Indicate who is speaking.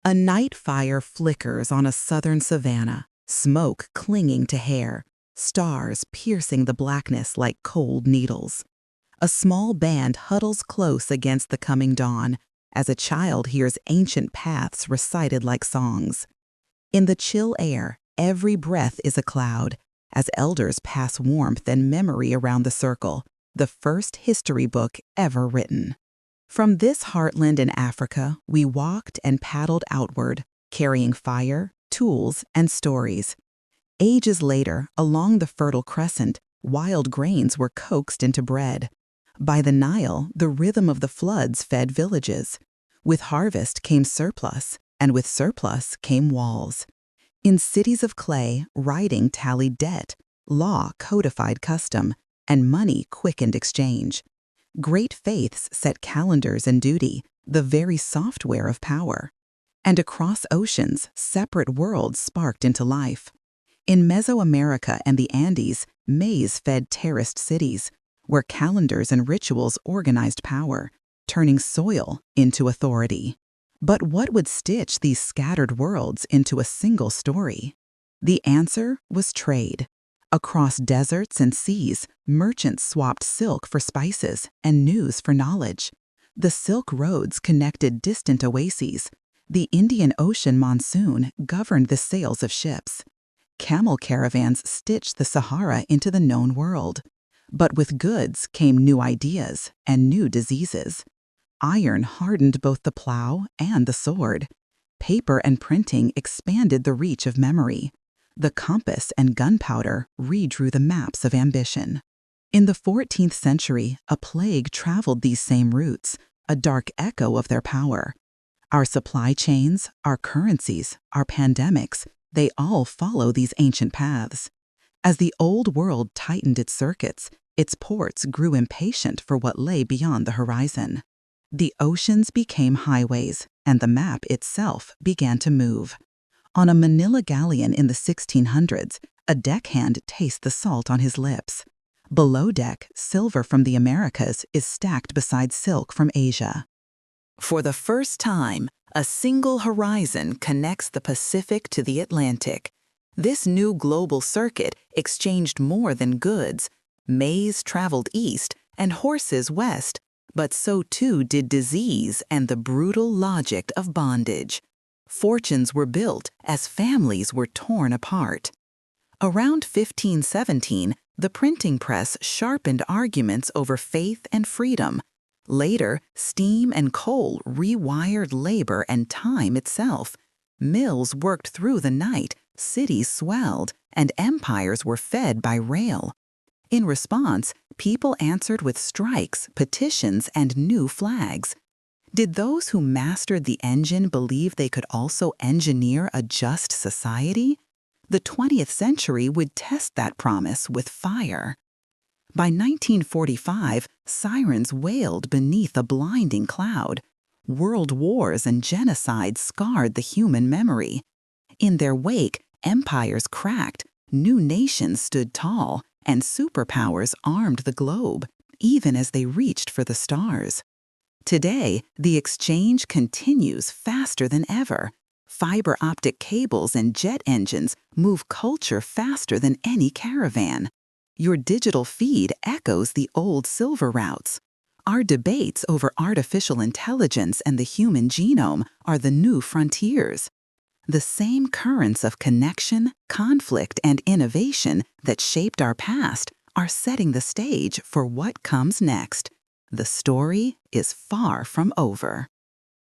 Speaker 1: A night fire flickers on a southern savanna, smoke clinging to hair, stars piercing the blackness like cold needles. A small band huddles close against the coming dawn as a child hears ancient paths recited like songs. In the chill air, every breath is a cloud as elders pass warmth and memory around the circle, the first history book ever written. From this heartland in Africa, we walked and paddled outward, carrying fire, tools, and stories. Ages later, along the Fertile Crescent, wild grains were coaxed into bread. By the Nile, the rhythm of the floods fed villages. With harvest came surplus, and with surplus came walls. In cities of clay, writing tallied debt, law codified custom, and money quickened exchange. Great faiths set calendars and duty, the very software of power. And across oceans, separate worlds sparked into life. In Mesoamerica and the Andes, maize fed terraced cities, where calendars and rituals organized power, turning soil into authority. But what would stitch these scattered worlds into a single story? The answer was trade. Across deserts and seas, merchants swapped silk for spices and news for knowledge. The Silk Roads connected distant oases. The Indian Ocean monsoon governed the sails of ships. Camel caravans stitched the Sahara into the known world. But with goods came new ideas and new diseases. Iron hardened both the plow and the sword. Paper and printing expanded the reach of memory. The compass and gunpowder redrew the maps of ambition. In the 14th century, a plague traveled these same routes, a dark echo of their power. Our supply chains, our currencies, our pandemics, they all follow these ancient paths. As the old world tightened its circuits, its ports grew impatient for what lay beyond the horizon. The oceans became highways, and the map itself began to move. On a Manila galleon in the 1600s, a deckhand tastes the salt on his lips. Below deck, silver from the Americas is stacked beside silk from Asia. For the first time, a single horizon connects the Pacific to the Atlantic. This new global circuit exchanged more than goods. Maize traveled east and horses west, but so too did disease and the brutal logic of bondage. Fortunes were built as families were torn apart. Around 1517, the printing press sharpened arguments over faith and freedom. Later, steam and coal rewired labor and time itself. Mills worked through the night, cities swelled, and empires were fed by rail. In response, people answered with strikes, petitions, and new flags. Did those who mastered the engine believe they could also engineer a just society? The 20th century would test that promise with fire. By 1945, sirens wailed beneath a blinding cloud. World wars and genocide scarred the human memory. In their wake, empires cracked, new nations stood tall, and superpowers armed the globe, even as they reached for the stars. Today, the exchange continues faster than ever. Fiber optic cables and jet engines move culture faster than any caravan. Your digital feed echoes the old silver routes. Our debates over artificial intelligence and the human genome are the new frontiers. The same currents of connection, conflict, and innovation that shaped our past are setting the stage for what comes next. The story is far from over.